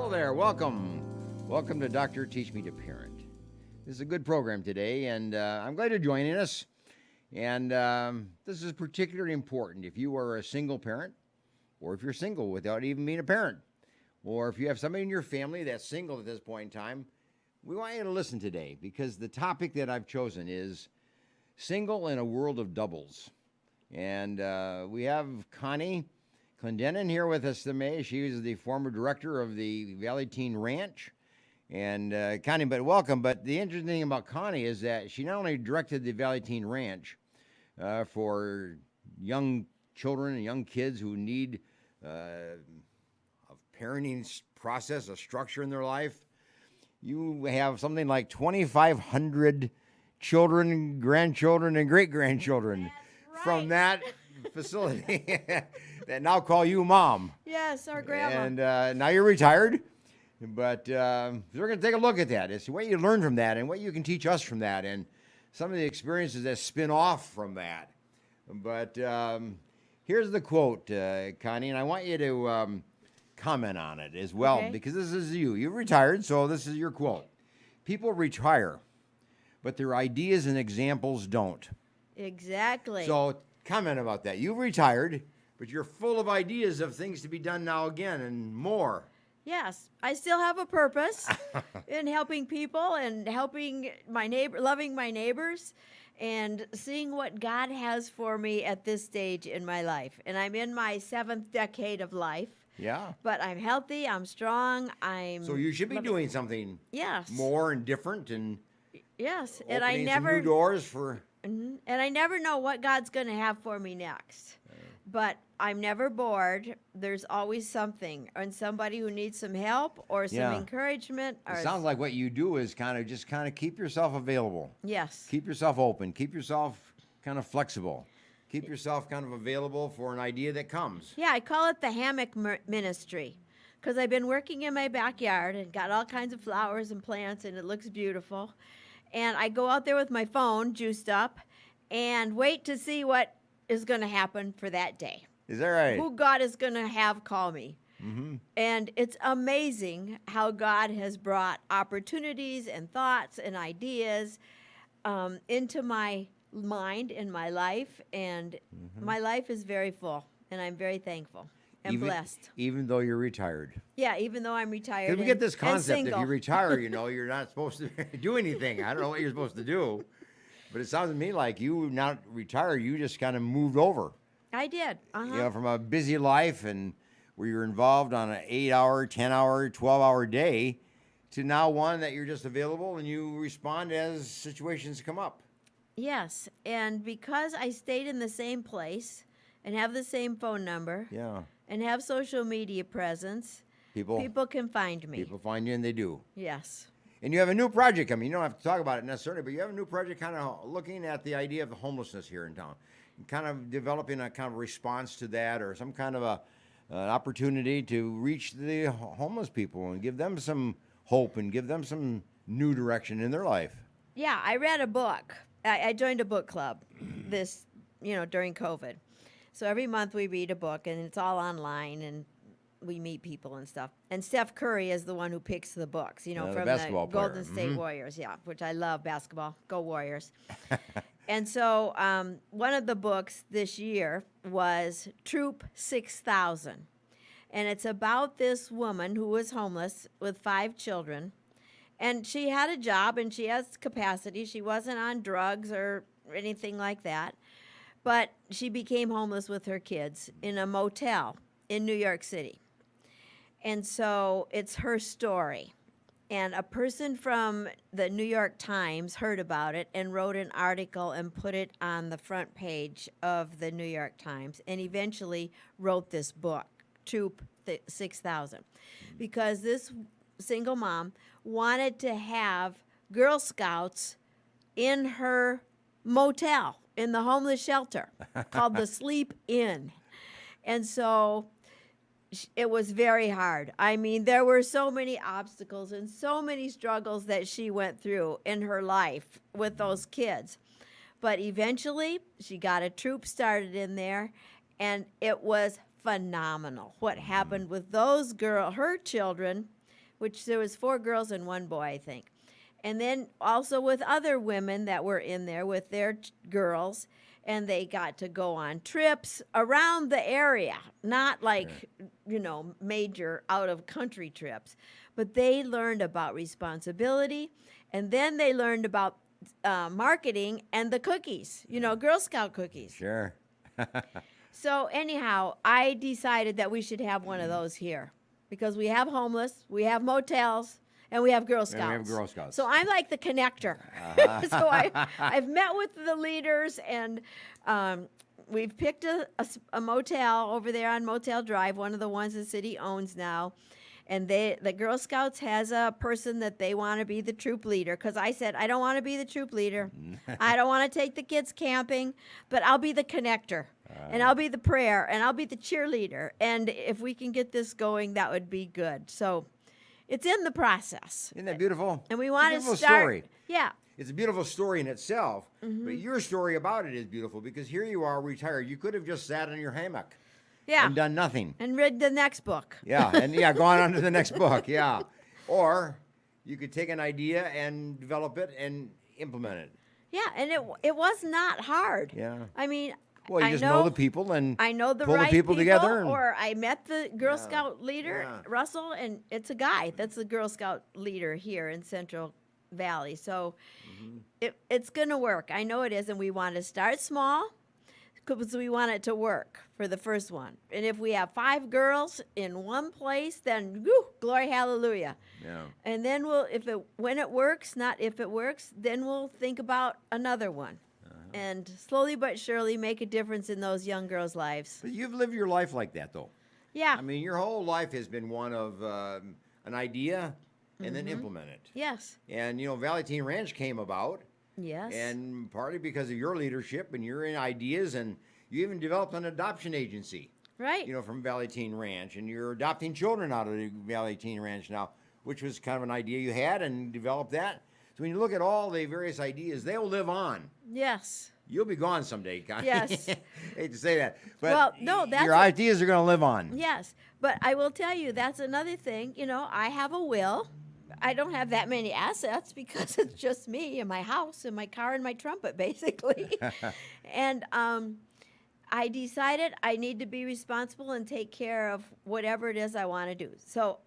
Hello there, welcome. Welcome to Dr. Teach Me to Parent. This is a good program today, and I'm glad you're joining us. And this is particularly important if you are a single parent, or if you're single without even being a parent, or if you have somebody in your family that's single at this point in time. We want you to listen today because the topic that I've chosen is single in a world of doubles. And we have Connie Clendenan here with us today. She is the former director of the Valley Teen Ranch. And Connie, welcome. But the interesting thing about Connie is that she not only directed the Valley Teen Ranch for young children and young kids who need a parenting process, a structure in their life. You have something like 2,500 children, grandchildren, and great-grandchildren from that facility that now call you mom. Yes, our grandma. And now you're retired, but we're going to take a look at that. It's what you learn from that and what you can teach us from that and some of the experiences that spin off from that. But here's the quote, Connie, and I want you to comment on it as well, because this is you. You've retired, so this is your quote. People retire, but their ideas and examples don't. Exactly. So comment about that. You've retired, but you're full of ideas of things to be done now again and more. Yes, I still have a purpose in helping people and helping my neighbor, loving my neighbors, and seeing what God has for me at this stage in my life. And I'm in my 7th decade of life. Yeah. But I'm healthy, I'm strong, So you should be doing something more and different and yes, and I never some new doors for and I never know what God's going to have for me next. But I'm never bored. There's always something, and somebody who needs some help or some encouragement. Or it sounds like what you do is kind of keep yourself available. Yes. Keep yourself open. Keep yourself kind of flexible. Keep yourself kind of available for an idea that comes. Yeah, I call it the hammock ministry because I've been working in my backyard and got all kinds of flowers and plants, and it looks beautiful. And I go out there with my phone juiced up and wait to see what is going to happen for that day. Is that right? Who God is going to have call me. Mm-hmm. And it's amazing how God has brought opportunities and thoughts and ideas into my mind in my life, and my life is very full, and I'm very thankful and blessed. Even though you're retired. Yeah, even though I'm retired. Because we get this concept, if you retire, you're not supposed to do anything. I don't know what you're supposed to do, but it sounds to me like you not retire, you just kind of moved over. I did. From a busy life and where you're involved on an 8-hour, 10-hour, 12-hour day to now one that you're just available and you respond as situations come up. Yes, and because I stayed in the same place and have the same phone number and have social media presence, people can find me. People find you, and they do. Yes. And you have a new project coming. You don't have to talk about it necessarily, but you have a new project kind of looking at the idea of the homelessness here in town, and kind of developing a kind of response to that or some kind of an opportunity to reach the homeless people and give them some hope and give them some new direction in their life. Yeah, I read a book. I joined a book club during COVID. So every month we read a book, and it's all online, and we meet people and stuff. And Steph Curry is the one who picks the books, from the Golden State Warriors, which I love basketball. Go Warriors. And so one of the books this year was Troop 6000. And it's about this woman who was homeless with 5 children. And she had a job, and she has capacity. She wasn't on drugs or anything like that. But she became homeless with her kids in a motel in New York City. And so it's her story. And a person from the New York Times heard about it and wrote an article and put it on the front page of the New York Times, and eventually wrote this book, Troop 6000, because this single mom wanted to have Girl Scouts in her motel, in the homeless shelter called the Sleep Inn. And so it was very hard. I mean, there were so many obstacles and so many struggles that she went through in her life with those kids. But eventually, she got a troop started in there, and it was phenomenal what happened with those her children, which there was 4 girls and 1 boy, I think. And then also with other women that were in there with their girls, and they got to go on trips around the area, not like, major out of country trips, but they learned about responsibility, and then they learned about marketing and the cookies, Girl Scout cookies. Sure. So anyhow, I decided that we should have one of those here because we have homeless, we have motels, and we have Girl Scouts. And we have Girl Scouts. So I'm like the connector. So I've met with the leaders, and we've picked a motel over there on Motel Drive, one of the ones the city owns now. And the Girl Scouts has a person that they want to be the troop leader. Because I said, I don't want to be the troop leader. I don't want to take the kids camping, but I'll be the connector. And I'll be the prayer, and I'll be the cheerleader. And if we can get this going, that would be good. So it's in the process. Isn't that beautiful? And we want to start. Story. Yeah. It's a beautiful story in itself, but your story about it is beautiful because here you are retired. You could have just sat in your hammock. Yeah. And done nothing. And read the next book. Yeah, and gone on to the next book, yeah. Or you could take an idea and develop it and implement it. Yeah, and it was not hard. Yeah. I mean, well, you just know the people and I know the pull right the people together. Or I met the Girl Scout leader, Russell, and it's a guy. That's the Girl Scout leader here in Central Valley. So it's going to work. I know it is, and we want to start small. Because we want it to work for the first one. And if we have 5 girls in one place, then glory hallelujah. Yeah. And then when it works, not if it works, then we'll think about another one. And slowly but surely make a difference in those young girls' lives. But you've lived your life like that, though. Yeah. I mean, your whole life has been one of an idea and then implement it. Yes. And, Valley Teen Ranch came about. Yes. And partly because of your leadership and your ideas, and you even developed an adoption agency. Right. From Valley Teen Ranch, and you're adopting children out of the Valley Teen Ranch now, which was kind of an idea you had and developed that. So when you look at all the various ideas, they'll live on. Yes. You'll be gone someday, Connie. Yes. Hate to say that, but that's your ideas are going to live on. Yes, but I will tell you that's another thing. I have a will. I don't have that many assets because it's just me and my house and my car and my trumpet, basically. And I decided I need to be responsible and take care of whatever it is I want to do. So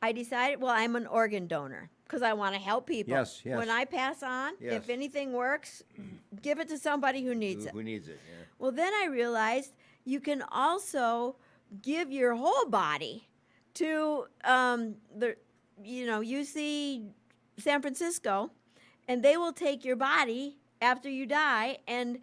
I decided, I'm an organ donor because I want to help people. Yes. When I pass on, Yes. if anything works, give it to somebody who needs it. Who needs it, yeah. Well, then I realized you can also give your whole body to UC San Francisco, and they will take your body after you die, and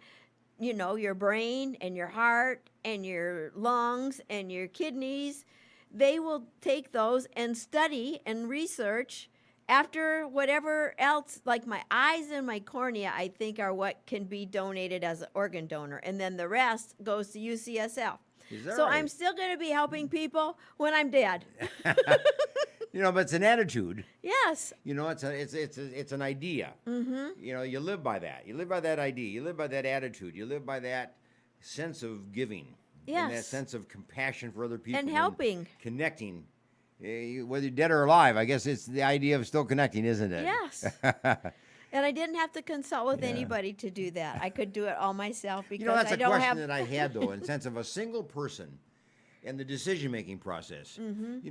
your brain and your heart and your lungs and your kidneys, they will take those and study and research after whatever else, like my eyes and my cornea, I think are what can be donated as an organ donor, and then the rest goes to UCSF. Is that So right? I'm still going to be helping people when I'm dead. But it's an attitude. Yes. It's an idea. Mm-hmm. You live by that. You live by that idea. You live by that attitude. You live by that sense of giving. Yes. And that sense of compassion for other people. And helping. Connecting. Whether you're dead or alive, I guess it's the idea of still connecting, isn't it? Yes. And I didn't have to consult with anybody to do that. I could do it all myself because that's I a don't question have. that I had, though, in the sense of a single person and the decision-making process. Mm-hmm.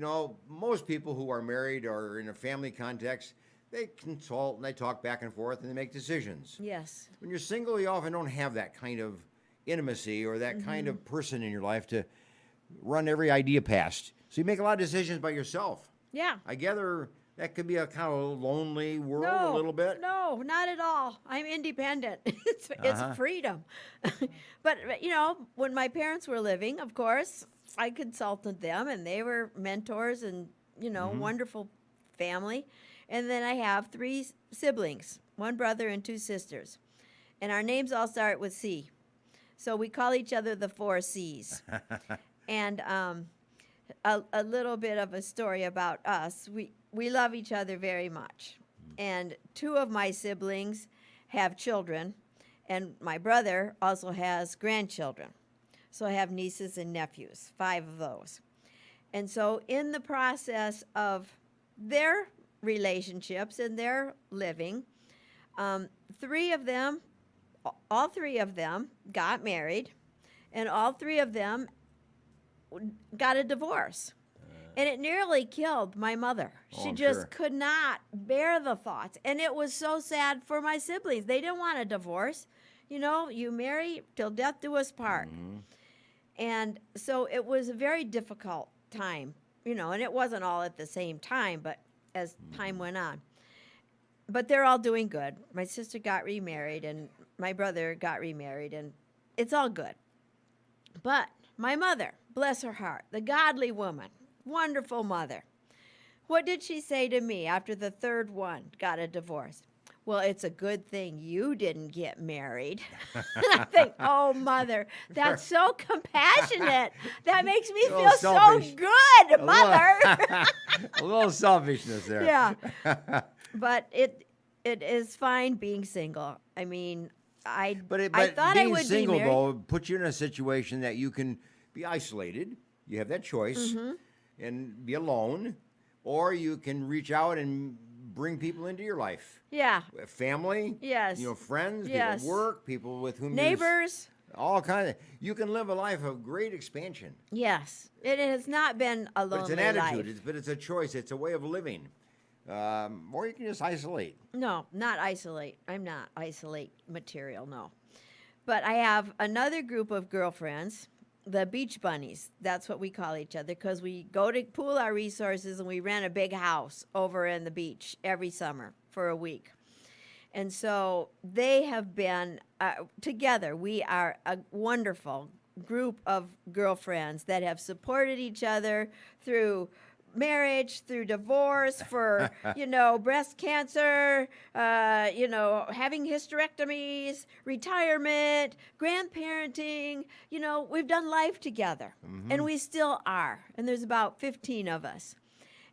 Most people who are married or in a family context, they consult and they talk back and forth and they make decisions. Yes. When you're single, you often don't have that kind of intimacy or that kind of person in your life to run every idea past. So you make a lot of decisions by yourself. Yeah. I gather that could be a kind of lonely world a little bit. No, not at all. I'm independent. It's freedom. But, when my parents were living, of course, I consulted them, and they were mentors and, wonderful family. And then I have 3 siblings, 1 brother and 2 sisters. And our names all start with C. So we call each other the 4 C's. And a little bit of a story about us. We love each other very much. And 2 of my siblings have children, and my brother also has grandchildren. So I have nieces and nephews, 5 of those. And so in the process of their relationships and their living. Three of them, all three of them got married, and all three of them got a divorce. And it nearly killed my mother. She I'm just sure. could not bear the thoughts. And it was so sad for my siblings. They didn't want a divorce. You know, you marry till death do us part. And so it was a very difficult time, you know, and it wasn't all at the same time, but as time went on. But they're all doing good. My sister got remarried, and my brother got remarried, and it's all good. But my mother, bless her heart, the godly woman, wonderful mother, what did she say to me after the third one got a divorce? Well, it's a good thing you didn't get married. And I think, oh, mother, that's so compassionate. That makes me feel so selfish. good, mother. A little selfishness there. Yeah. But it is fine being single. I mean, I thought being I would single, be married. though, puts you in a situation that you can be isolated. You have that choice and be alone, or you can reach out and bring people into your life. Yeah. Family. Yes. You know, friends, Yes. people at work, people with whom Neighbors. all kinds of. You can live a life of great expansion. Yes. It has not been a But lonely it's an attitude. life. But it's a choice. It's a way of living. Or you can just isolate. No, not isolate. I'm not isolate material, no. But I have another group of girlfriends, the beach bunnies. That's what we call each other, because we go to pool our resources and we rent a big house over in the beach every summer for a week. And so they have been together. We are a wonderful group of girlfriends that have supported each other through marriage, through divorce, for, you know, breast cancer, you know, having hysterectomies, retirement, grandparenting. You know, we've done life together, and we still are. And there's about 15 of us.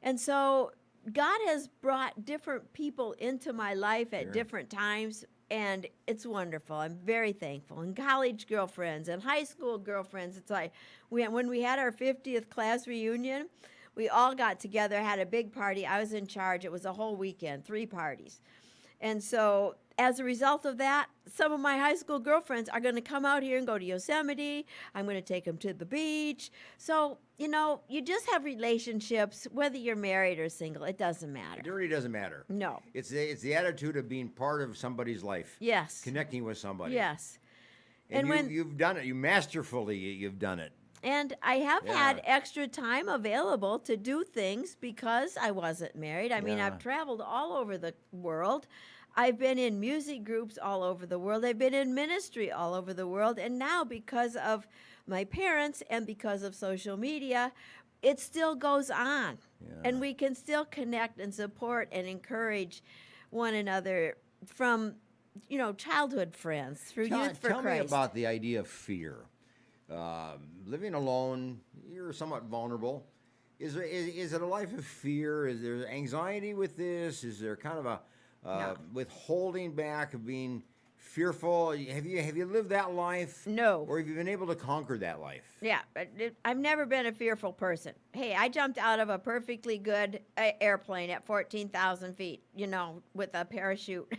And so God has brought different people into my life at different times, and it's wonderful. I'm very thankful. And college girlfriends and high school girlfriends. It's like when we had our 50th class reunion, we all got together, had a big party. I was in charge. It was a whole weekend, 3 parties. And so as a result of that, some of my high school girlfriends are going to come out here and go to Yosemite. I'm going to take them to the beach. So, you know, you just have relationships, whether you're married or single. It doesn't matter. It really doesn't matter. No. It's the attitude of being part of somebody's life. Yes. Connecting with somebody. Yes. And when you've done it. You masterfully you've done it. And I have Yeah. had extra time available to do things because I wasn't married. I mean, Yeah. I've traveled all over the world. I've been in music groups all over the world. I've been in ministry all over the world. And now, because of my parents and because of social media, it still goes on. Yeah. And we can still connect and support and encourage one another from, you know, childhood friends through Youth for Tell Christ. me about the idea of fear. Living alone, you're somewhat vulnerable. Is it a life of fear? Is there anxiety with this? Is there kind of a No. withholding back of being fearful? Have you lived that life? No. Or have you been able to conquer that life? Yeah, I've never been a fearful person. Hey, I jumped out of a perfectly good airplane at 14,000 feet, you know, with a parachute.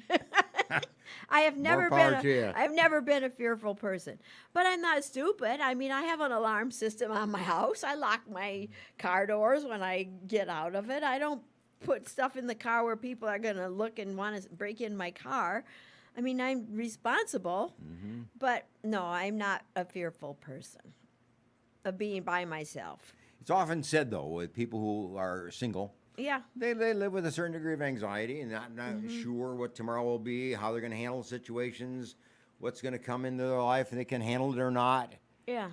I have never power to you. I've never been a fearful person. But I'm not stupid. I mean, I have an alarm system on my house. I lock my car doors when I get out of it. I don't put stuff in the car where people are going to look and want to break in my car. I mean, I'm responsible, but no, I'm not a fearful person of being by myself. It's often said, though, with people who are single, Yeah. they live with a certain degree of anxiety and not sure what tomorrow will be, how they're going to handle situations, what's going to come into their life, and they can handle it or not. Yeah.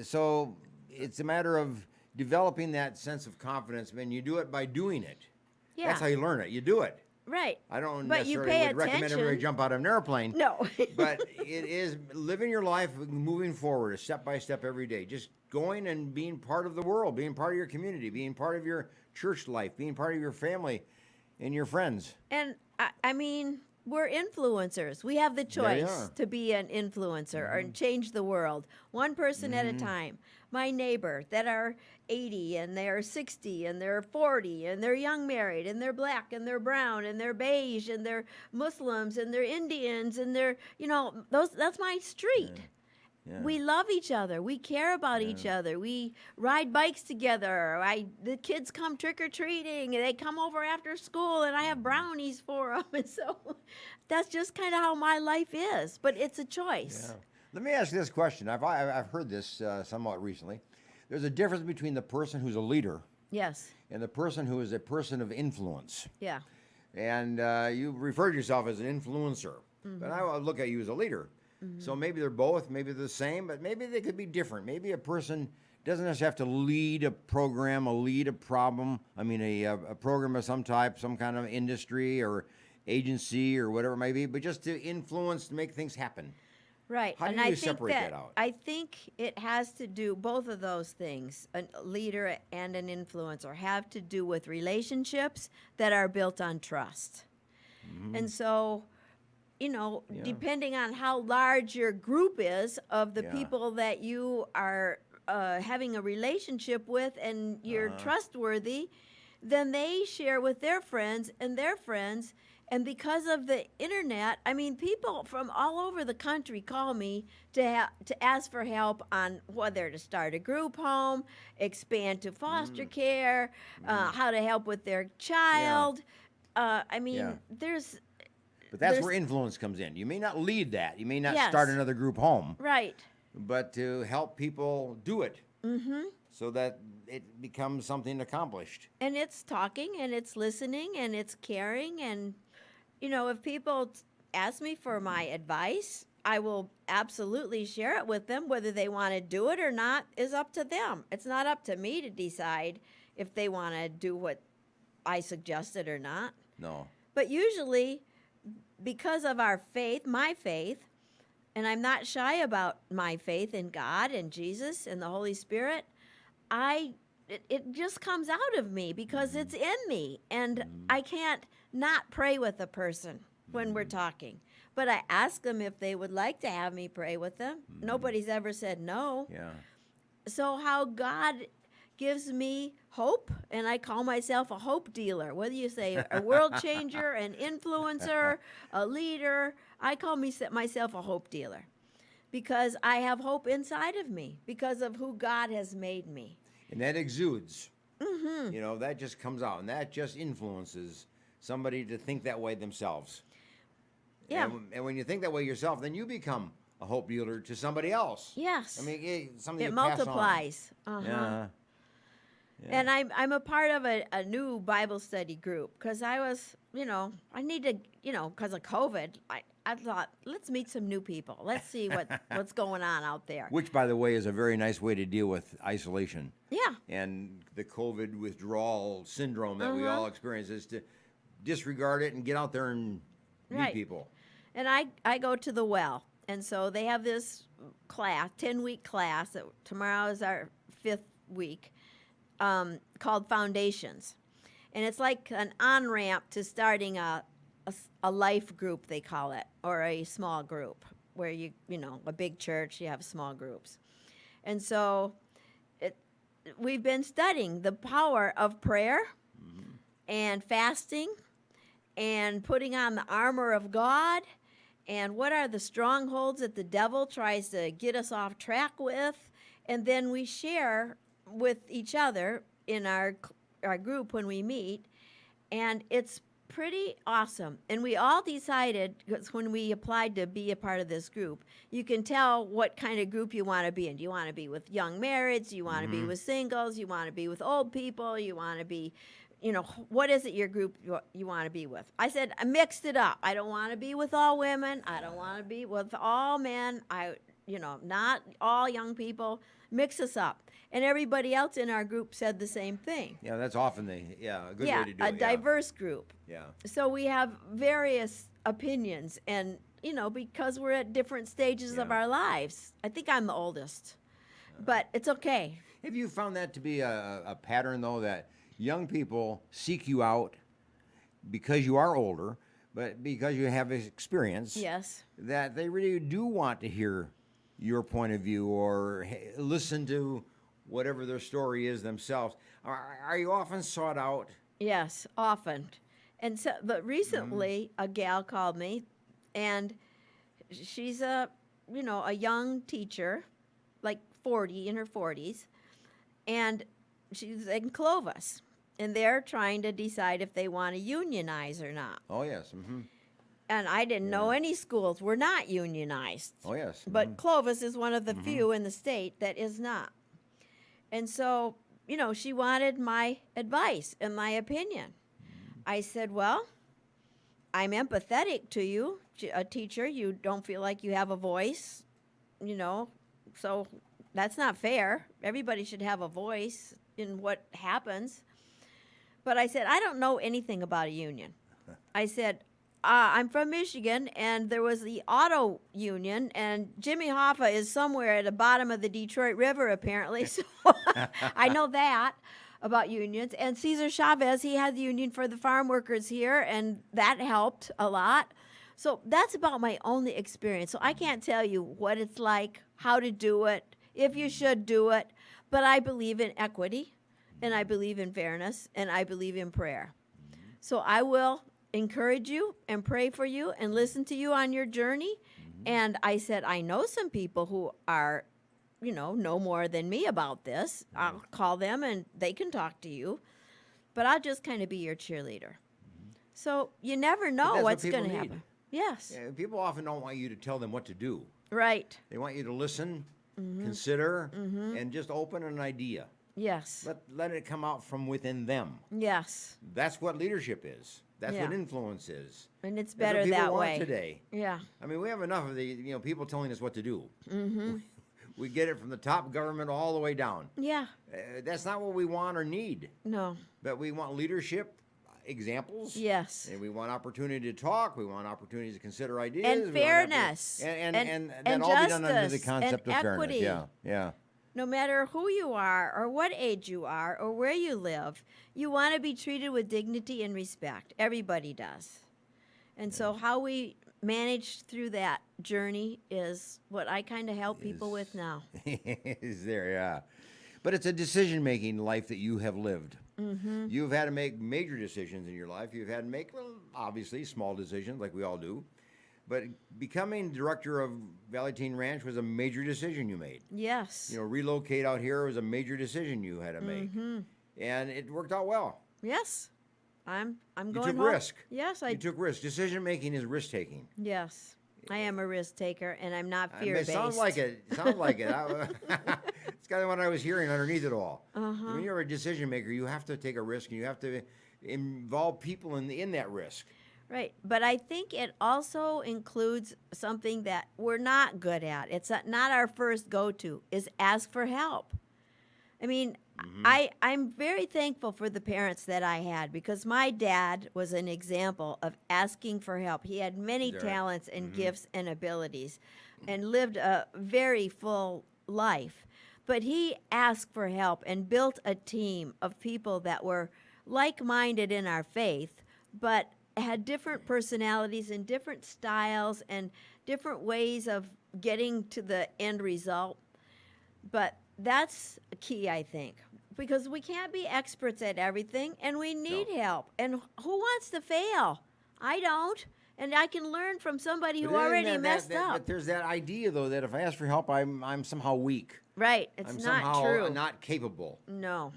So it's a matter of developing that sense of confidence. And you do it by doing it. Yeah. That's how you learn it. You do it. Right. I don't But you necessarily pay would recommend everybody attention. jump out of an airplane. No. But it is living your life, moving forward, step by step every day. Just going and being part of the world, being part of your community, being part of your church life, being part of your family and your friends. And I mean, we're influencers. We have the There you choice are. to be an influencer or change the world, one person at a time. My neighbor that are 80 and they're 60 and they're 40 and they're young married and they're black and they're brown and they're beige and they're Muslims and they're Indians and they're, that's my street. Yeah. We love each other. We care about each other. We ride bikes together. The kids come trick or treating, and they come over after school, and I have brownies for them. And so, that's just kind of how my life is. But it's a choice. Yeah. Let me ask you this question. I've heard this somewhat recently. There's a difference between the person who's a leader Yes. and the person who is a person of influence. Yeah. And you referred yourself as an influencer, but I would look at you as a leader. So maybe they're both, maybe they're the same, but maybe they could be different. Maybe a person doesn't necessarily have to lead a program, lead a problem. I mean, a program of some type, some kind of industry or agency or whatever it may be, but just to influence, to make things happen. Right. How do and you I separate think that out? I think it has to do, both of those things, a leader and an influencer, have to do with relationships that are built on trust. And so, depending on how large your group is of the Yeah. people that you are having a relationship with and you're trustworthy, then they share with their friends and their friends. And because of the internet, I mean, people from all over the country call me to ask for help on whether to start a group home, expand to foster care, how to help with their child. I mean, Yeah. there's But that's there's- where influence comes in. You may not lead that. You may not Yes. start another group home, right. but to help people do it so that it becomes something accomplished. And it's talking and it's listening and it's caring. And, if people ask me for my advice, I will absolutely share it with them. Whether they want to do it or not is up to them. It's not up to me to decide if they want to do what I suggested or not. No. But usually, because of our faith, my faith, and I'm not shy about my faith in God and Jesus and the Holy Spirit, it just comes out of me because it's in me. And I can't not pray with a person when we're talking. But I ask them if they would like to have me pray with them. Nobody's ever said no. Yeah. So how God gives me hope, and I call myself a hope dealer. Whether you say a world changer, an influencer, a leader, I call myself a hope dealer because I have hope inside of me because of who God has made me. And that exudes. That just comes out, and that just influences somebody to think that way themselves. Yeah. And when you think that way yourself, then you become a hope dealer to somebody else. Yes. I mean, something it you pass on. multiplies. Yeah. And I'm a part of a new Bible study group because I was, I need to, because of COVID, I thought, let's meet some new people. Let's see what's going on out there. Which, by the way, is a very nice way to deal with isolation. Yeah. And the COVID withdrawal syndrome that we all experience is to disregard it and get out there and meet Right. people. And I go to the well. And so they have this class, 10-week class. Tomorrow is our 5th week, called Foundations. And it's like an on-ramp to starting a life group, they call it, or a small group where a big church, you have small groups. And so we've been studying the power of prayer and fasting and putting on the armor of God and what are the strongholds that the devil tries to get us off track with. And then we share with each other in our group when we meet, and it's pretty awesome. And we all decided, because when we applied to be a part of this group, you can tell what kind of group you want to be in. Do you want to be with young marrieds? Do you want to be with singles? You want to be with old people? You want to be, what is it your group you want to be with? I said, I mixed it up. I don't want to be with all women. I don't want to be with all men. Not all young people. Mix us up. And everybody else in our group said the same thing. Yeah, that's often a good way to do it. A diverse group. Yeah. So we have various opinions, and because we're at different stages of Yeah. our lives. I think I'm the oldest, but it's okay. Have you found that to be a pattern, though, that young people seek you out because you are older, but because you have experience, Yes. that they really do want to hear your point of view or listen to whatever their story is themselves. Are you often sought out? Yes, often. And so, but recently, a gal called me, and she's a young teacher, like 40, in her 40s, and she's in Clovis, and they're trying to decide if they want to unionize or not. Oh, yes. Mm-hmm. And I didn't know Yeah. any schools were not unionized. Oh, yes. But Clovis is one of the few in the state that is not. And so, she wanted my advice and my opinion. I said, well, I'm empathetic to you, a teacher. You don't feel like you have a voice, so that's not fair. Everybody should have a voice in what happens. But I said, I don't know anything about a union. I said, I'm from Michigan, and there was the auto union, and Jimmy Hoffa is somewhere at the bottom of the Detroit River, apparently. So I know that about unions. And Cesar Chavez, he had the union for the farm workers here, and that helped a lot. So that's about my only experience. So I can't tell you what it's like, how to do it, if you should do it. But I believe in equity, and I believe in fairness, and I believe in prayer. So I will encourage you and pray for you and listen to you on your journey. And I said, I know some people who are, know more than me about this. I'll call them and they can talk to you. But I'll just kind of be your cheerleader. So you never know that's what what's people going to need. happen. Yes. Yeah, people often don't want you to tell them what to do. Right. They want you to listen, consider, and just open an idea. Yes. Let it come out from within them. Yes. That's what leadership is. That's Yeah. what influence is. And it's That's what better people that want way. today. Yeah. I mean, we have enough of the people telling us what to do. We get it from the top government all the way down. Yeah. That's not what we want or need. No. But we want leadership examples. Yes. And we want opportunity to talk. We want opportunity to consider ideas. And we want fairness. and And that all be done under the justice concept and of equity. fairness. Yeah. No matter who you are or what age you are or where you live, you want to be treated with dignity and respect. Everybody does. And so how we manage through that journey is what I kind of help people with now. Is there, yeah. But it's a decision-making life that you have lived. You've had to make major decisions in your life. You've had to make, well, obviously, small decisions like we all do. But becoming director of Valley Teen Ranch was a major decision you made. Yes. Relocate out here was a major decision you had to make. And it worked out well. Yes. I'm You going took home. risk. Yes, You took risk. Decision-making is risk-taking. Yes. I am a risk taker, and I'm not I mean, fear-based. it sounds like it. It's kind of what I was hearing underneath it all. When you're a decision maker, you have to take a risk, and you have to involve people in that risk. Right, but I think it also includes something that we're not good at. It's not our first go-to, is ask for help. I mean, I'm very thankful for the parents that I had because my dad was an example of asking for help. He had many Right. talents and gifts and abilities and lived a very full life. But he asked for help and built a team of people that were like-minded in our faith, but had different personalities and different styles and different ways of getting to the end result. But that's key, I think, because we can't be experts at everything, and we need help. And who wants to fail? I don't. And I can learn from somebody who But isn't already messed up. But there's that idea, though, that if I ask for help, I'm somehow weak. Right. It's I'm not somehow true. not capable. No.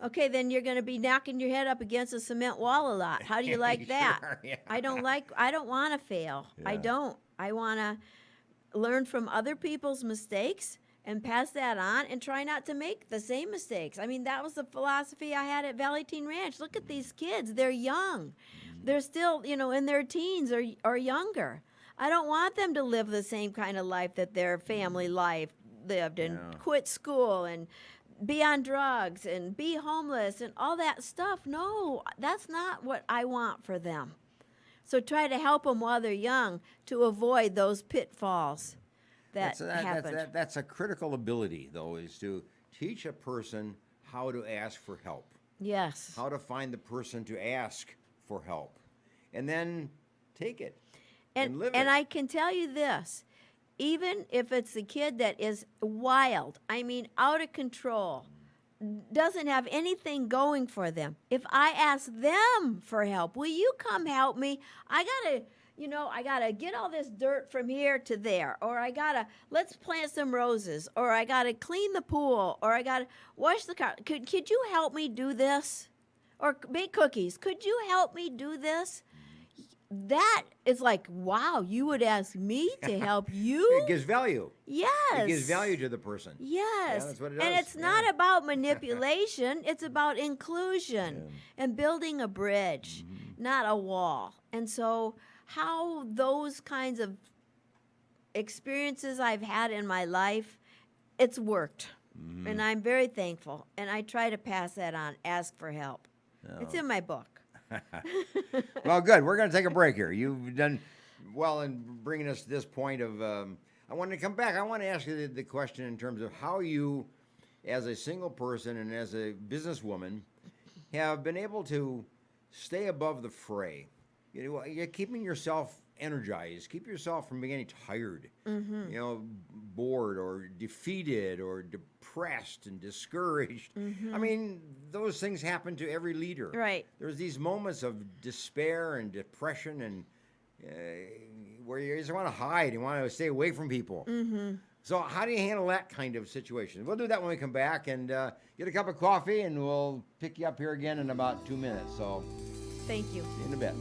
Okay, then you're going to be knocking your head up against a cement wall a lot. How do you like that? Sure, yeah. I don't want to fail. I Yeah. don't. I want to learn from other people's mistakes and pass that on and try not to make the same mistakes. I mean, that was the philosophy I had at Valley Teen Ranch. Look at these kids. They're young. They're still, in their teens or younger. I don't want them to live the same kind of life that their family life lived and Yeah. quit school and be on drugs and be homeless and all that stuff. No, that's not what I want for them. So try to help them while they're young to avoid those pitfalls that happened. That's a critical ability, though, is to teach a person how to ask for help, Yes. how to find the person to ask for help. and then take it and live And it. I can tell you this, even if it's the kid that is wild, I mean out of control, doesn't have anything going for them. If I ask them for help, will you come help me? I gotta get all this dirt from here to there, or let's plant some roses, or I gotta clean the pool, or I gotta wash the car. Could you help me do this? Or bake cookies. Could you help me do this? That is like, wow, you would ask me to help you? It gives value. Yes. It gives value to the person. Yes. Yeah, that's what it And does. it's not about manipulation, it's about inclusion and building a bridge, not a wall. And so, how those kinds of experiences I've had in my life, it's worked. And I'm very thankful. And I try to pass that on, ask for help. It's in my book. Well, good. We're going to take a break here. You've done well in bringing us to this point of. I want to come back. I want to ask you the question in terms of how you, as a single person and as a businesswoman, have been able to stay above the fray. You're keeping yourself energized. Keep yourself from getting tired. Bored or defeated or depressed and discouraged. I mean, those things happen to every leader. Right. There's these moments of despair and depression and where you just want to hide and want to stay away from people. So how do you handle that kind of situation? We'll do that when we come back and get a cup of coffee, and we'll pick you up here again in about 2 minutes. So Thank you. see you in a bit.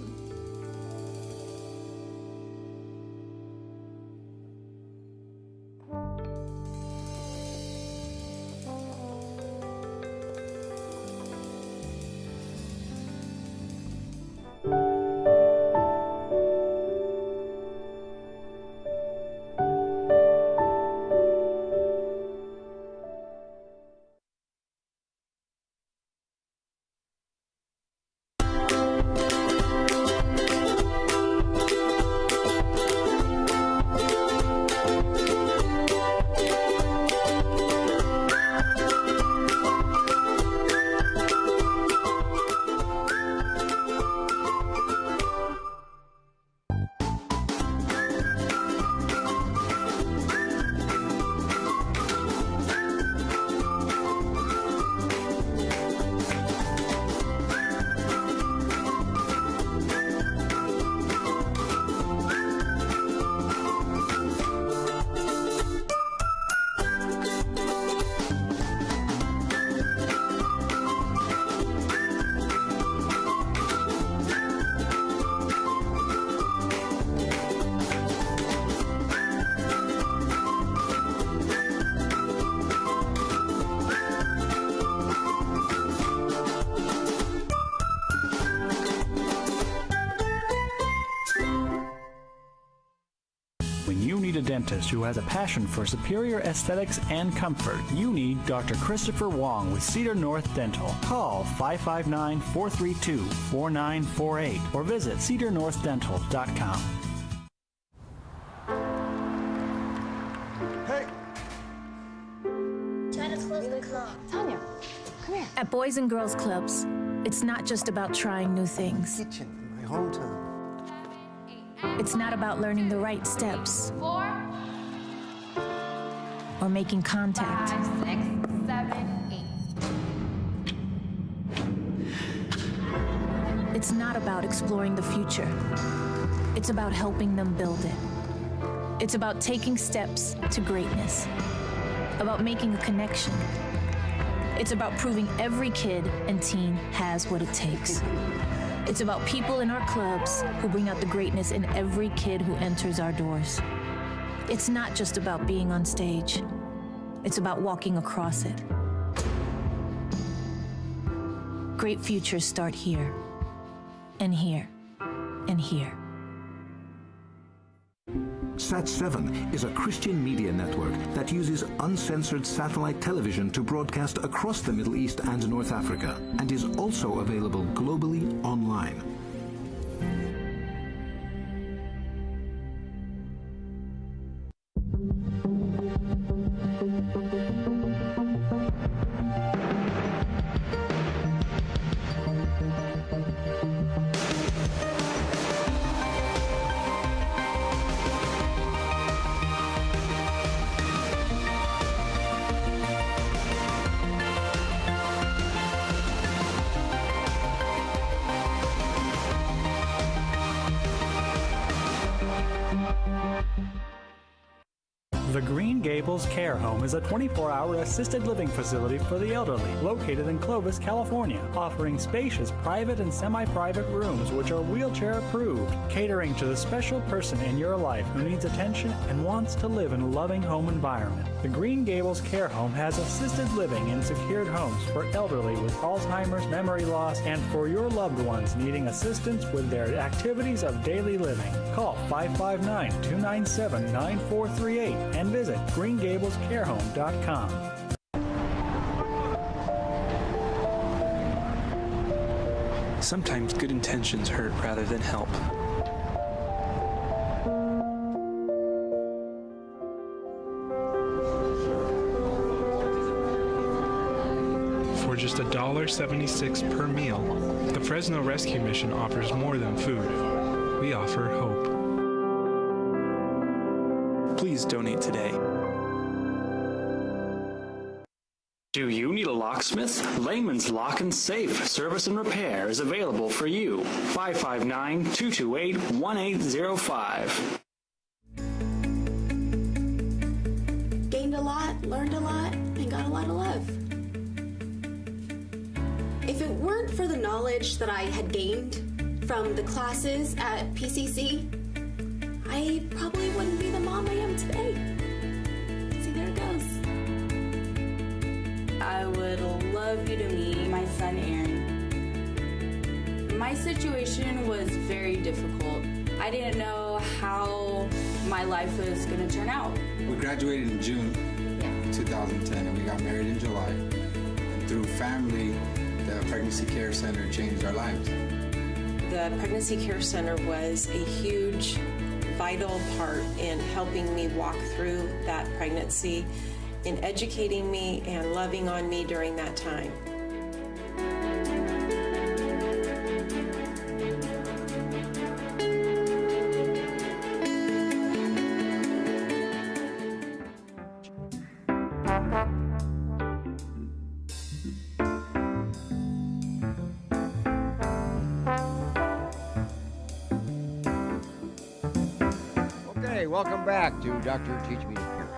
When you need a dentist who has a passion for superior aesthetics and comfort, you need Dr. Christopher Wong with Cedar North Dental. Call 559-432-4948 or visit cedarnorthdental.com. Hey! Try to close the clock. Tanya, come here. At Boys and Girls Clubs, it's not just about trying new things. Kitchen in my hometown. It's not about learning the right steps 4, or making contact. 5, 6, 7, 8. It's not about exploring the future. It's about helping them build it. It's about taking steps to greatness. About making a connection. It's about proving every kid and teen has what it takes. It's about people in our clubs who bring out the greatness in every kid who enters our doors. It's not just about being on stage. It's about walking across it. Great futures start here, and here, and here. Sat7 is a Christian media network that uses uncensored satellite television to broadcast across the Middle East and North Africa, and is also available globally online. The Green Gables Care Home is a 24-hour assisted living facility for the elderly located in Clovis, California, offering spacious private and semi-private rooms which are wheelchair approved, catering to the special person in your life who needs attention and wants to live in a loving home environment. The Green Gables Care Home has assisted living in secured homes for elderly with Alzheimer's, memory loss, and for your loved ones needing assistance with their activities of daily living. Call 559-297-9438 and visit greengablescarehome.com. Sometimes good intentions hurt rather than help. For just $1.76 per meal, the Fresno Rescue Mission offers more than food. We offer hope. Please donate today. Do you need a locksmith? Layman's Lock and Safe Service and Repair is available for you. 559-228-1805. Gained a lot, learned a lot, and got a lot of love. If it weren't for the knowledge that I had gained from the classes at PCC, I probably wouldn't be the mom I am today. See, there it goes. I would love you to meet my son, Aaron. My situation was very difficult. I didn't know how my life was going to turn out. We graduated in June 2010, and we got married in July. And through family, the Pregnancy Care Center changed our lives. The Pregnancy Care Center was a huge, vital part in helping me walk through that pregnancy, in educating me and loving on me during that time. Okay, welcome back to Dr. Teach Me to Parent.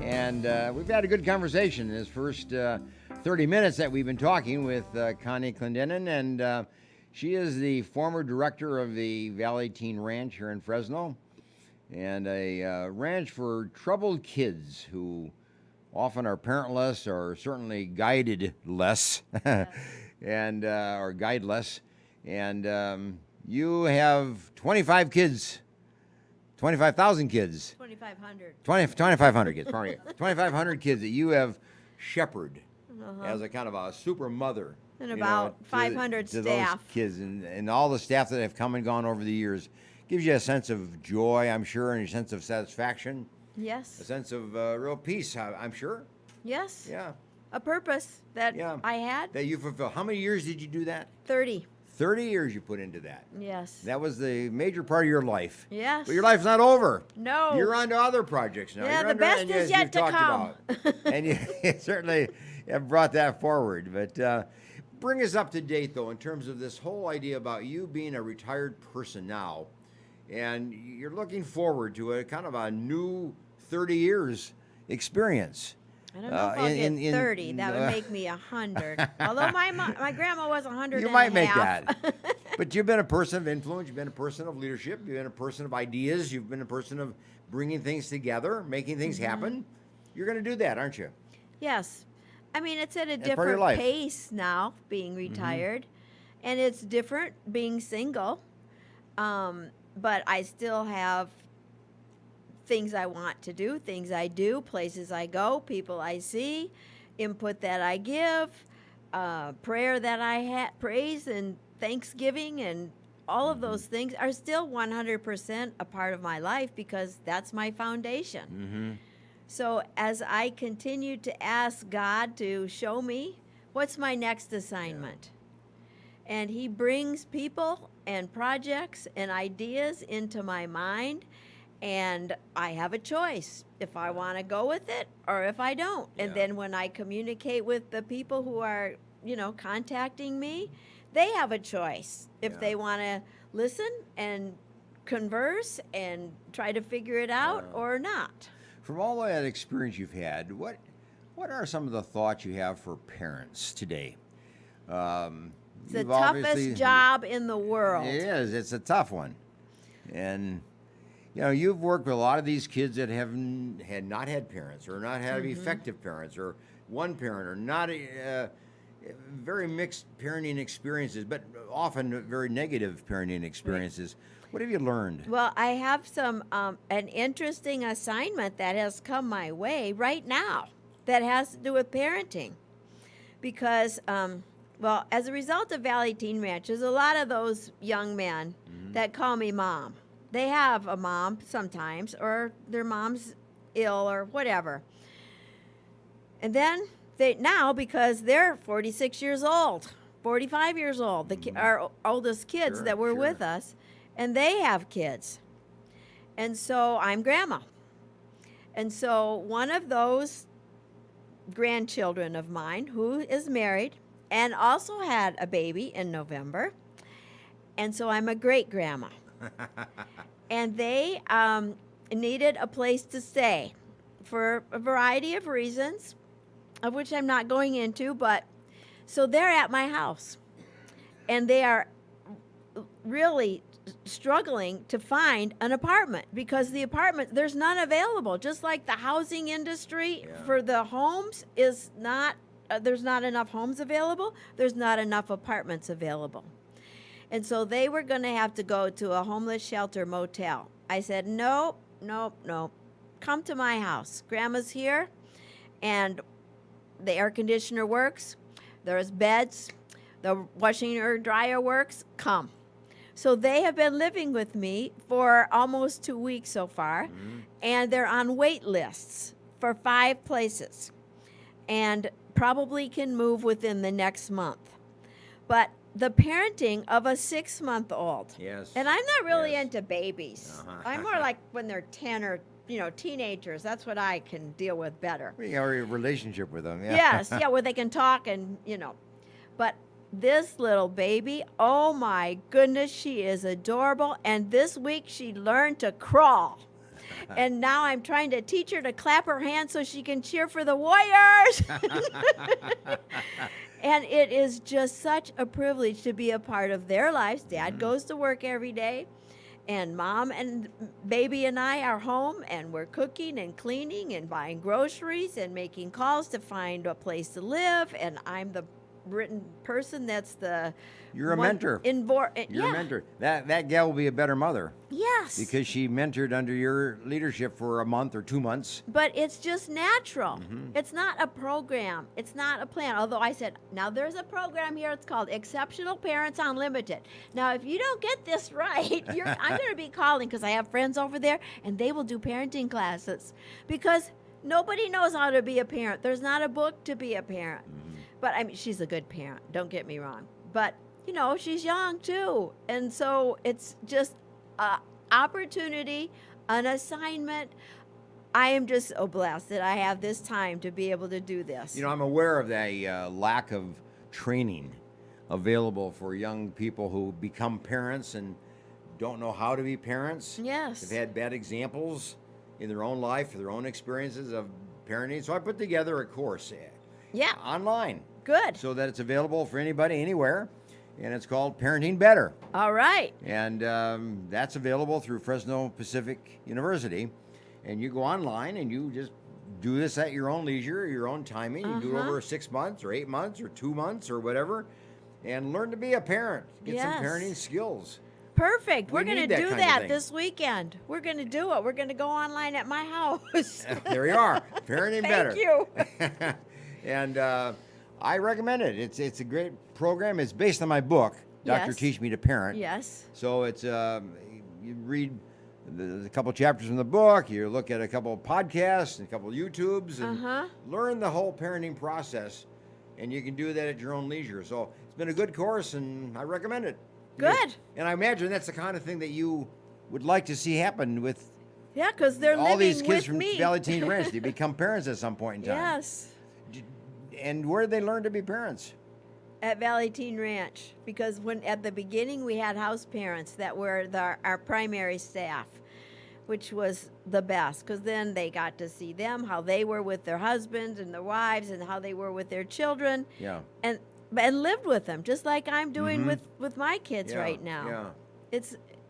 And we've had a good conversation in this first 30 minutes that we've been talking with Connie Clendenan, and she is the former director of the Valley Teen Ranch here in Fresno, and a ranch for troubled kids who often are parentless or certainly guided less, and or guideless. And you have 25 kids. 25,000 kids. 2,500. 2,500 kids, pardon me. 2,500 kids that you have shepherded as a kind of a super mother. And about 500 to staff. those kids and all the staff that have come and gone over the years. Gives you a sense of joy, I'm sure, and a sense of satisfaction. Yes. A sense of real peace, I'm sure. Yes. Yeah. A purpose that I had. That you fulfill. How many years did you do that? 30. 30 years you put into that. Yes. That was the major part of your life. Yes. But your life's not over. No. You're on to other projects now. Yeah, You're the best is yet to come. And you certainly have brought that forward. But bring us up to date, though, in terms of this whole idea about you being a retired person now. And you're looking forward to a kind of a new 30 years experience. I don't know if I'll get 30. That would make me 100. Although my grandma was 100 You and might a make half. that. But you've been a person of influence. You've been a person of leadership. You've been a person of ideas. You've been a person of bringing things together, making things happen. You're going to do that, aren't you? Yes. I mean, it's at a That's part of your different life. pace now, being retired. And it's different being single. But I still have things I want to do, things I do, places I go, people I see, input that I give, prayer that I praise and thanksgiving, and all of those things are still 100% a part of my life because that's my foundation. So as I continue to ask God to show me what's my next assignment, and He brings people and projects and ideas into my mind, and I have a choice if I want to go with it or if I don't. And then when I communicate with the people who are, contacting me, they have a choice if they want to listen and converse and try to figure it out or not. from all that experience you've had, what are some of the thoughts you have for parents today? It's the toughest job in the world. It is. It's a tough one. And, you've worked with a lot of these kids that have not had parents or not had effective parents or one parent or not very mixed parenting experiences, but often very negative parenting experiences. What have you learned? Well, I have an interesting assignment that has come my way right now that has to do with parenting. Because, as a result of Valley Teen Ranch, there's a lot of those young men that call me mom. They have a mom sometimes, or their mom's ill or whatever. And then because they're 46 years old, 45 years old, our oldest kids that were with us, and they have kids. And so I'm grandma. And so one of those grandchildren of mine who is married and also had a baby in November. And so I'm a great grandma. And they needed a place to stay for a variety of reasons, of which I'm not going into, but so they're at my house. And they are really struggling to find an apartment because there's none available. Just like the housing industry for the homes is not, there's not enough homes available, there's not enough apartments available. And so they were going to have to go to a homeless shelter motel. I said, nope. Come to my house. Grandma's here, and the air conditioner works. There's beds. The washing or dryer works. Come. So they have been living with me for almost 2 weeks so far, and they're on wait lists for 5 places and probably can move within the next month. But the parenting of a 6-month-old. Yes. And I'm not really into babies. I'm more like when they're 10 or, teenagers. That's what I can deal with better. We have a relationship with them. Yeah. Yes, where they can talk and, But this little baby, oh my goodness, she is adorable. And this week she learned to crawl. And now I'm trying to teach her to clap her hands so she can cheer for the Warriors. And it is just such a privilege to be a part of their lives. Dad goes to work every day, and Mom and baby and I are home, and we're cooking and cleaning and buying groceries and making calls to find a place to live. And I'm the written person that's the You're a mentor. You're a mentor. That gal will be a better mother. Yes. Because she mentored under your leadership for a month or 2 months. But it's just natural. It's not a program. It's not a plan. Although I said, now there's a program here. It's called Exceptional Parents Unlimited. Now, if you don't get this right, I'm going to be calling because I have friends over there, and they will do parenting classes because nobody knows how to be a parent. There's not a book to be a parent. But I mean, she's a good parent. Don't get me wrong. But she's young too. And so it's just an opportunity, an assignment. I am just so blessed that I have this time to be able to do this. I'm aware of the lack of training available for young people who become parents and don't know how to be parents. Yes. They've had bad examples in their own life, their own experiences of parenting. So I put together a course online. Good. So that it's available for anybody, anywhere. And it's called Parenting Better. All right. And that's available through Fresno Pacific University. And you go online and you just do this at your own leisure, your own timing. You do it over 6 months or 8 months or 2 months or whatever. And learn to be a parent. Get some parenting skills. Perfect. We're going to do that this weekend. We're going to do it. We're going to go online at my house. There you are. Parenting Better. Thank you. And I recommend it. It's a great program. It's based on my book, Dr. Teach Me to Parent. Yes. So it's you read a couple chapters from the book, you look at a couple of podcasts and a couple of YouTubes, and learn the whole parenting process. And you can do that at your own leisure. So it's been a good course, and I recommend it. Good. And I imagine that's the kind of thing that you would like to see happen with because they're all living these kids with from me. Valley Teen Ranch. They become parents at some point in time. Yes. And where did they learn to be parents? At Valley Teen Ranch, because at the beginning we had house parents that were our primary staff. which was the best because then they got to see them, how they were with their husbands and their wives and how they were with their children. Yeah. And lived with them, just like I'm doing with my kids Yeah, right now. yeah.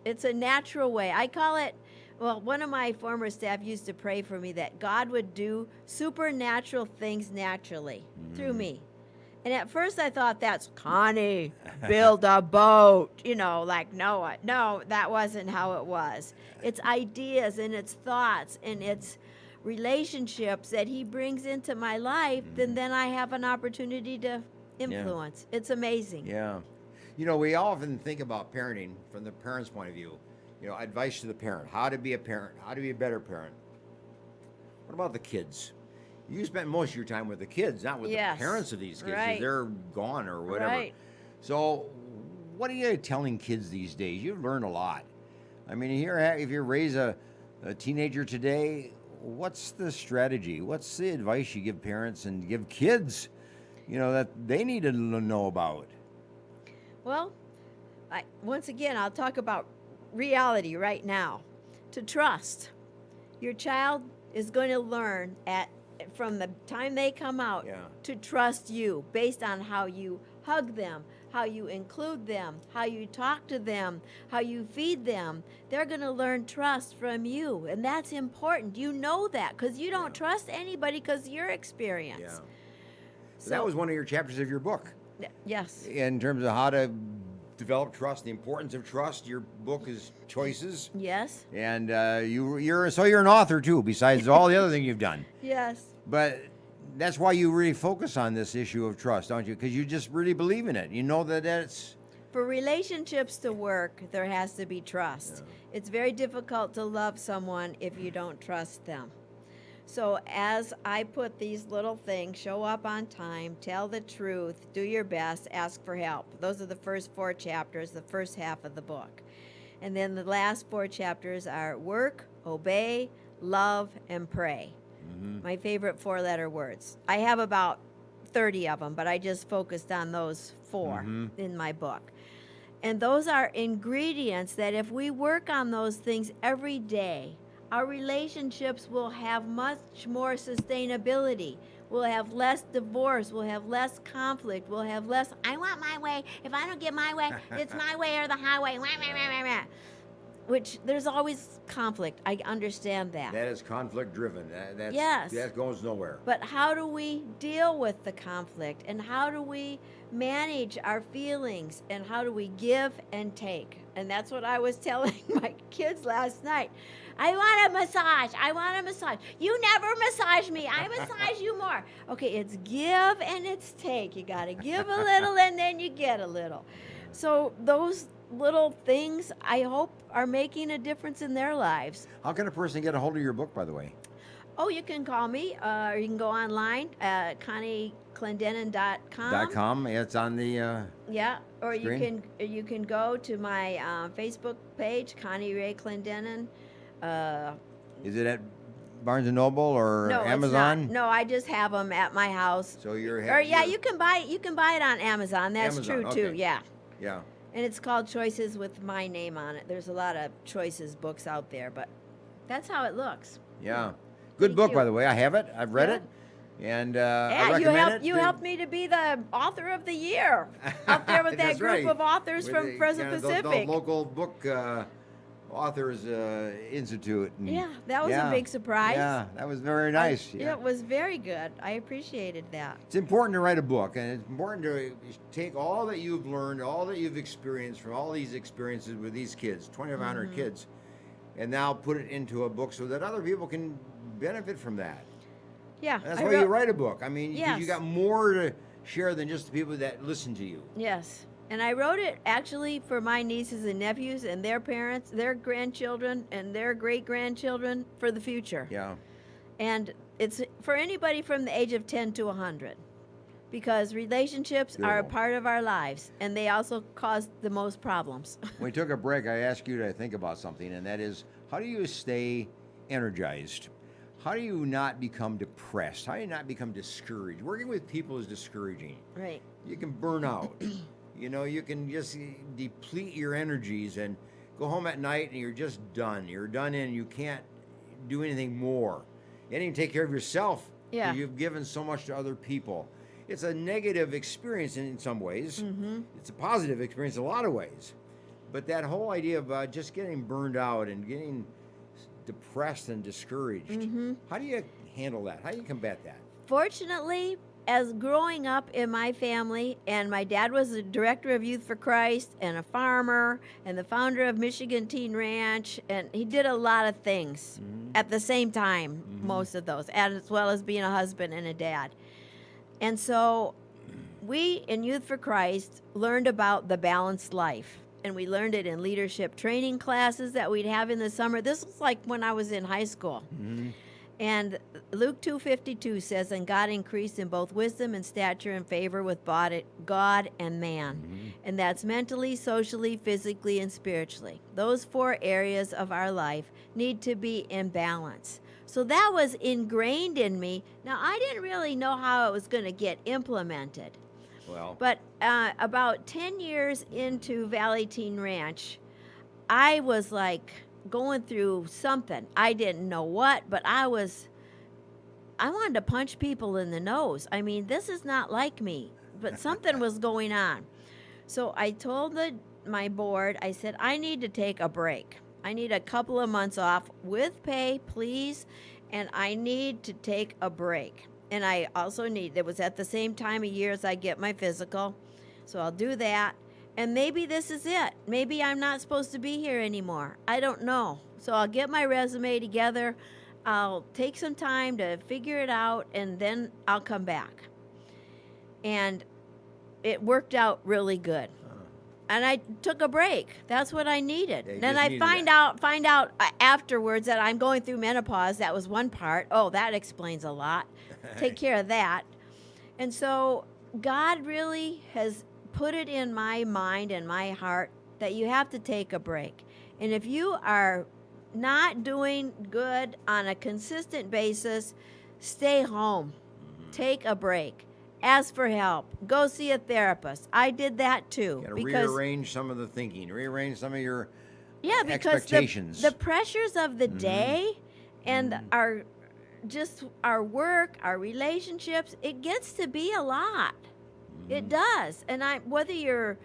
It's a natural way. I call it, well, one of my former staff used to pray for me that God would do supernatural things naturally through me. And at first I thought, that's Connie, build a boat, like Noah. No, that wasn't how it was. It's ideas and it's thoughts and it's relationships that he brings into my life, then I have an opportunity to influence. It's amazing. Yeah. We often think about parenting from the parent's point of view. Advice to the parent, how to be a parent, how to be a better parent. What about the kids? You spend most of your time with the kids, not with the parents of these kids, 'cause they're gone or whatever. Right. So what are you telling kids these days? You've learned a lot. I mean, if you raise a teenager today, what's the strategy? What's the advice you give parents and give kids, that they need to know about? Well, once again, I'll talk about reality right now. To trust. Your child is going to learn from the time they come out to trust you based on how you hug them, how you include them, how you talk to them, how you feed them. They're going to learn trust from you, and that's important. You know that because you don't trust anybody because of your experience. Yeah. So that was one of your chapters of your book. Yes. In terms of how to develop trust, the importance of trust. Your book is Choices. Yes. And you're an author too, besides all the other things you've done. Yes. But that's why you really focus on this issue of trust, don't you? Because you just really believe in it. You know that it's... For relationships to work, there has to be trust. Yeah. It's very difficult to love someone if you don't trust them. So as I put these little things, show up on time, tell the truth, do your best, ask for help. Those are the first 4 chapters, the first half of the book. And then the last 4 chapters are work, obey, love, and pray. My favorite 4-letter words. I have about 30 of them, but I just focused on those 4 in my book. And those are ingredients that if we work on those things every day, our relationships will have much more sustainability. We'll have less divorce. We'll have less conflict. We'll have less, I want my way. If I don't get my way, it's my way or the highway. Which there's always conflict. I understand that. That is conflict driven. Yes. That goes nowhere. But how do we deal with the conflict? And how do we manage our feelings? And how do we give and take? And that's what I was telling my kids last night. I want a massage. I want a massage. You never massage me. I massage you more. Okay, it's give and it's take. You got to give a little and then you get a little. So those little things, I hope, are making a difference in their lives. How can a person get a hold of your book, by the way? Oh, you can call me, or you can go online at ConnieClendenan.com. It's on the yeah, or screen? you can go to my Facebook page, Connie Ray Clendenan. Is it at Barnes & Noble or no, Amazon? It's not. No, I just have them at my house. So you can buy it on Amazon. That's Amazon, true too. okay. Yeah. Yeah. And it's called Choices with my name on it. There's a lot of Choices books out there, but that's how it looks. Yeah. Good book, by the way. I have it. I've read it. And I recommend it. You helped me to be the author of the year up there with that group of authors from Fresno Pacific. The local book Authors Institute. And that was a big surprise. Yeah, that was very nice. It was very good. I appreciated that. It's important to write a book, and it's important to take all that you've learned, all that you've experienced from all these experiences with these kids, 2,500 kids, and now put it into a book so that other people can benefit from that. Yeah. That's why you write a book. I mean, you got more to share than just the people that listen to you. Yes. And I wrote it actually for my nieces and nephews and their parents, their grandchildren, and their great-grandchildren for the future. Yeah. And it's for anybody from the age of 10 to 100 because relationships are a part of our lives, and they also cause the most problems. When we took a break, I asked you to think about something, and that is, how do you stay energized? How do you not become depressed? How do you not become discouraged? Working with people is discouraging. Right. You can burn out. You know, you can just deplete your energies, and go home at night and you're just done. You're done and you can't do anything more. You can't even take care of yourself. Yeah. You've given so much to other people. It's a negative experience in some ways. It's a positive experience in a lot of ways. But that whole idea of just getting burned out and getting depressed and discouraged, how do you handle that? How do you combat that? Fortunately, as growing up in my family, and my dad was the director of Youth for Christ and a farmer and the founder of Michigan Teen Ranch, and he did a lot of things at the same time, most of those, as well as being a husband and a dad. And so we in Youth for Christ learned about the balanced life. And we learned it in leadership training classes that we'd have in the summer. This was like when I was in high school. And Luke 2:52 says, "And God increased in both wisdom and stature and favor with God and man." And that's mentally, socially, physically, and spiritually. Those 4 areas of our life need to be in balance. So that was ingrained in me. Now, I didn't really know how it was going to get implemented. Well, But about 10 years into Valley Teen Ranch, I was like going through something. I didn't know what, but I wanted to punch people in the nose. I mean, this is not like me, but something was going on. So I told my board, I said, I need to take a break. I need a couple of months off with pay, please, and I need to take a break. And I also it was at the same time of year as I get my physical, so I'll do that. And maybe this is it. Maybe I'm not supposed to be here anymore. I don't know. So I'll get my resume together. I'll take some time to figure it out, and then I'll come back. And it worked out really good. And I took a break. That's what I needed. Yeah, you Then just I needed find out afterwards that I'm going through menopause. That was one part. Oh, that explains a lot. Take care of that. And so God really has put it in my mind and my heart that you have to take a break. And if you are not doing good on a consistent basis, stay home. Take a break. Ask for help. Go see a therapist. I did that too. You got to rearrange some of the thinking, rearrange some of your expectations. The pressures of the day and our work, our relationships, it gets to be a lot. It does. And whether you're,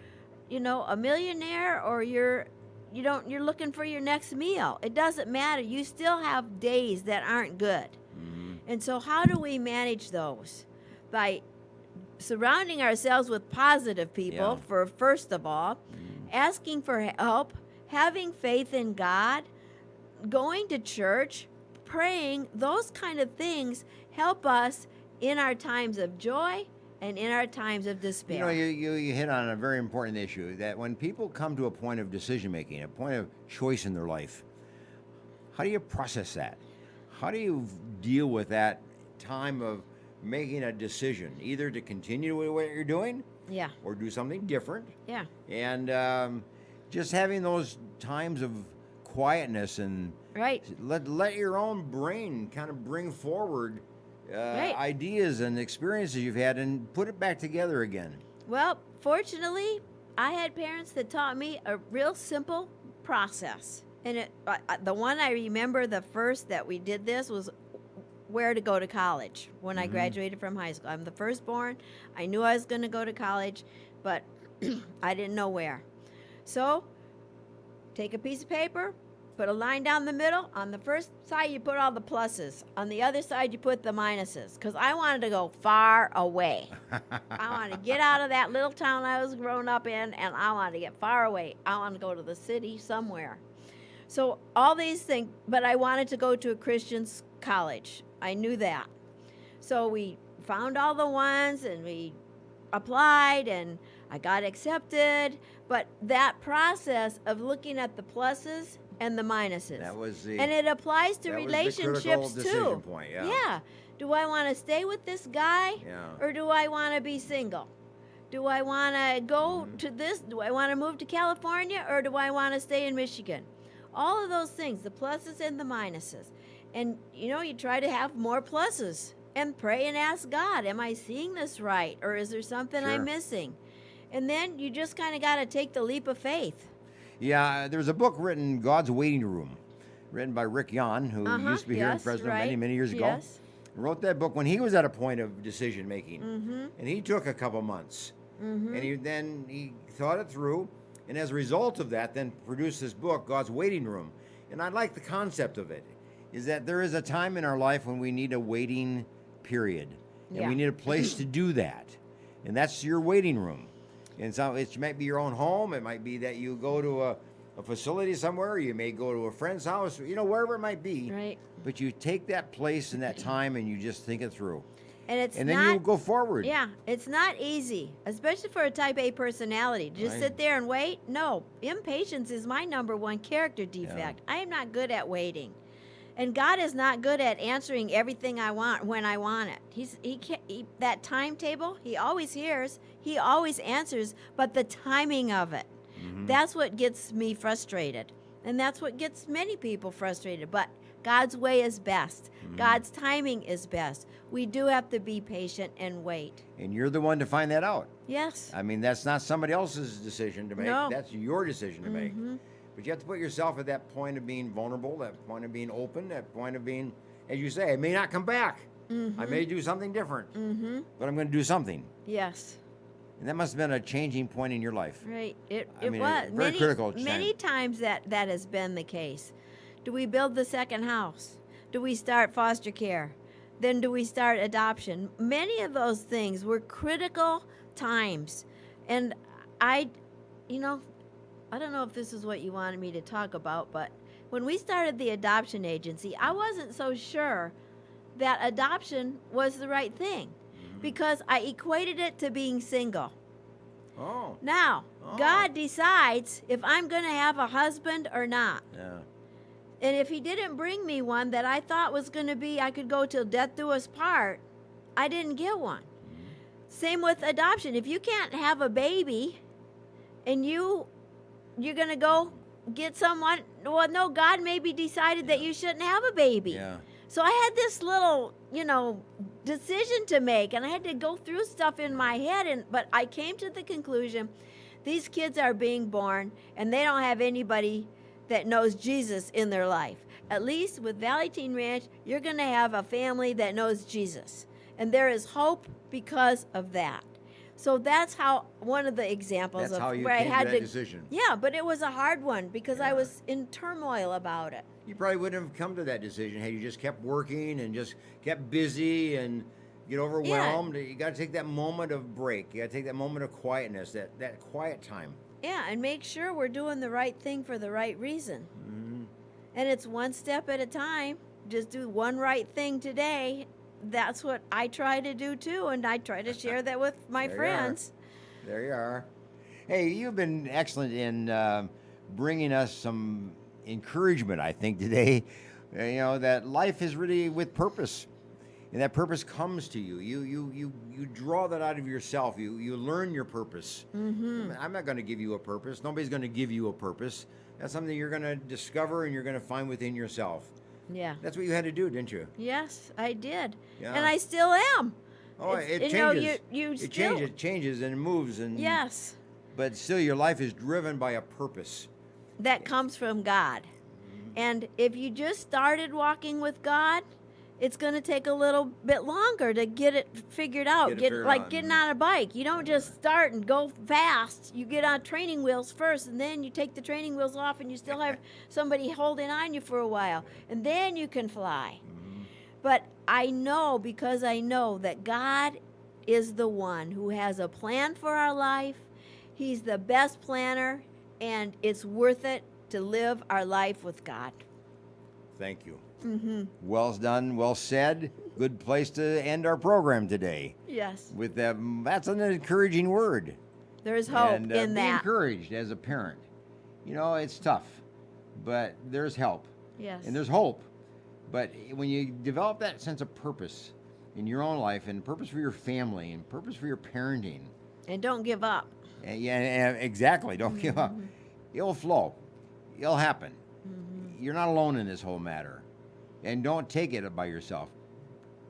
a millionaire or you're looking for your next meal, it doesn't matter. You still have days that aren't good. And so how do we manage those? By surrounding ourselves with positive people, first of all, asking for help, having faith in God, going to church, praying, those kind of things help us in our times of joy and in our times of despair. You hit on a very important issue, that when people come to a point of decision making, a point of choice in their life, how do you process that? How do you deal with that time of making a decision, either to continue with what you're doing, or do something different, and just having those times of quietness and let your own brain kind of bring forward ideas and experiences you've had and put it back together again. Well, fortunately, I had parents that taught me a real simple process. And the one I remember, the first that we did this, was where to go to college when I graduated from high school. I'm the firstborn. I knew I was going to go to college, but I didn't know where. So take a piece of paper, put a line down the middle. On the first side, you put all the pluses. On the other side, you put the minuses, because I wanted to go far away. I wanted to get out of that little town I was growing up in, and I wanted to get far away. I wanted to go to the city somewhere. So all these things, but I wanted to go to a Christian college. I knew that. So we found all the ones, and we applied, and I got accepted. But that process of looking at the pluses and the minuses. That was and it applies to relationships too. Point, yeah. Do I want to stay with this guy? Or do I want to be single? Do I want to go to this? Do I want to move to California, or do I want to stay in Michigan? All of those things, the pluses and the minuses. And, you try to have more pluses and pray and ask God, am I seeing this right? Or is there something I'm missing? And then you just kind of got to take the leap of faith. Yeah, there's a book written, God's Waiting Room, written by Rick Yon, who used to be here in yes, Fresno many, right, many years ago. yes. He wrote that book when he was at a point of decision making, Mm-hmm. and he took a couple months, Mm-hmm. and he thought it through, and as a result of that, then produced this book, God's Waiting Room. And I like the concept of it, is that there is a time in our life when we need a waiting period, and Yeah. we need a place to do that, and that's your waiting room. And so it might be your own home. It might be that you go to a facility somewhere. You may go to a friend's house, wherever it might be. Right. But you take that place and that time and you just think it through. And then you go forward. Yeah, it's not easy, especially for a type A personality. Just Right. sit there and wait? No. Impatience is my number one character defect. I am not good at waiting. And God is not good at answering everything I want when I want it. That timetable, he always hears, he always answers, but the timing of it, that's what gets me frustrated. And that's what gets many people frustrated. But God's way is best. God's timing is best. We do have to be patient and wait. And you're the one to find that out. Yes. I mean, that's not somebody else's decision to make. No. That's your decision to make. But you have to put yourself at that point of being vulnerable, that point of being open, that point of being, as you say, I may not come back. I may do something different, but I'm going to do something. Yes. And that must have been a changing point in your life. Right. It mean, was. very critical time. Many times that has been the case. Do we build the second house? Do we start foster care? Then do we start adoption? Many of those things were critical times. And I don't know if this is what you wanted me to talk about, but when we started the adoption agency, I wasn't so sure that adoption was the right thing because I equated it to being single. Oh. Now, God decides if I'm going to have a husband or not. Yeah. And if he didn't bring me one that I thought was going to be, I could go till death do us part, I didn't get one. Same with adoption. If you can't have a baby and you're going to go get someone, well, no, God maybe decided that you shouldn't have a baby. Yeah. So I had this little, decision to make, and I had to go through stuff in my head, but I came to the conclusion, these kids are being born, and they don't have anybody that knows Jesus in their life. At least with Valley Teen Ranch, you're going to have a family that knows Jesus. And there is hope because of that. So that's how one of the examples That's of how you where I came had to that decision. Yeah, but it was a hard one because I was in turmoil about it. You probably wouldn't have come to that decision had you just kept working and just kept busy and get overwhelmed. You got to take that moment of break. You got to take that moment of quietness, that quiet time. Yeah, and make sure we're doing the right thing for the right reason. And it's one step at a time. Just do one right thing today. That's what I try to do too, and I try to share that with my friends. There you are. Hey, you've been excellent in bringing us some encouragement, I think, today. That life is really with purpose. And that purpose comes to you. You draw that out of yourself. You learn your purpose. I'm not going to give you a purpose. Nobody's going to give you a purpose. That's something you're going to discover and you're going to find within yourself. Yeah. That's what you had to do, didn't you? Yes, I did. Yeah. And I still am. Oh, it changes. It changes and it moves. And yes. But still, your life is driven by a purpose. That comes from God. And if you just started walking with God, it's going to take a little bit longer to get it figured out. Getting on a bike. You don't just start and go fast. You get on training wheels first, and then you take the training wheels off, and you still have somebody holding on you for a while, and then you can fly. But I know, because I know that God is the one who has a plan for our life. He's the best planner, and it's worth it to live our life with God. Thank you. Well done, well said. Good place to end our program today. Yes. With that's an encouraging word. There's hope and, in be that. encouraged as a parent. It's tough, but there's help. Yes. And there's hope. But when you develop that sense of purpose in your own life and purpose for your family and purpose for your parenting. And don't give up. Yeah, exactly. Don't give up. It'll flow. It'll happen. You're not alone in this whole matter. And don't take it by yourself.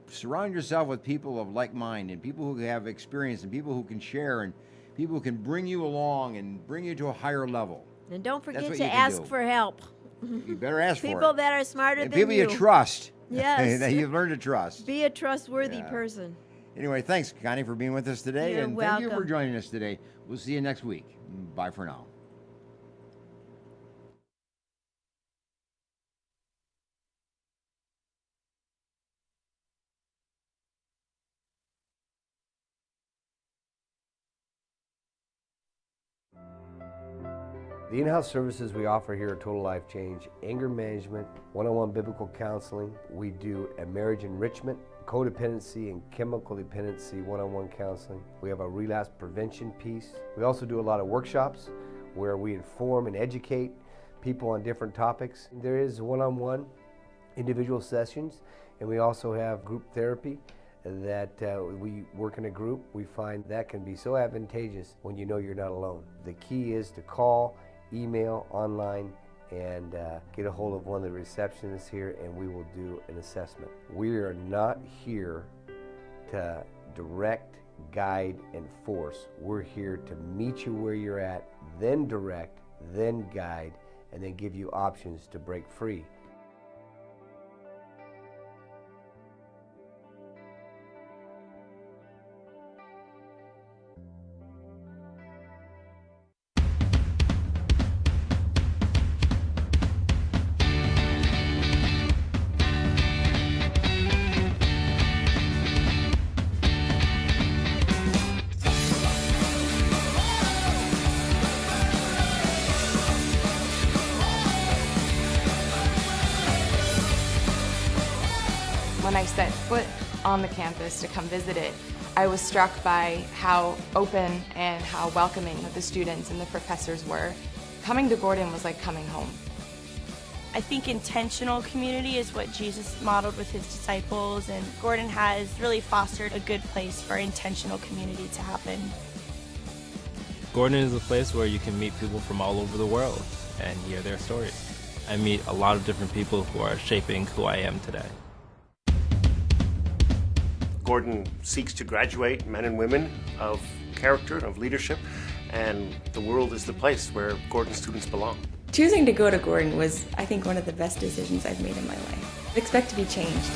Surround yourself with people of like mind and people who have experience and people who can share and people who can bring you along and bring you to a higher level. And don't That's forget what to you can ask do. for help. You better ask for it. People that are smarter And than people you trust. Yes. That you've learned to trust. Be a trustworthy Yeah. person. Anyway, thanks, Connie, for being with us today. You're and thank you for welcome. joining us today. We'll see you next week. Bye for now. The in-house services we offer here at Total Life Change: anger management, one-on-one biblical counseling. We do a marriage enrichment, codependency and chemical dependency one-on-one counseling. We have a relapse prevention piece. We also do a lot of workshops where we inform and educate people on different topics. There is one-on-one individual sessions, and we also have group therapy that we work in a group. We find that can be so advantageous when you know you're not alone. The key is to call, email, online, and get a hold of one of the receptionists here, and we will do an assessment. We are not here to direct, guide, and force. We're here to meet you where you're at, then direct, then guide, and then give you options to break free. When I set foot on the campus to come visit it, I was struck by how open and how welcoming that the students and the professors were. Coming to Gordon was like coming home. I think intentional community is what Jesus modeled with his disciples, and Gordon has really fostered a good place for intentional community to happen. Gordon is a place where you can meet people from all over the world and hear their stories. I meet a lot of different people who are shaping who I am today. Gordon seeks to graduate men and women of character, of leadership, and the world is the place where Gordon students belong. Choosing to go to Gordon was, I think, one of the best decisions I've made in my life. Expect to be changed.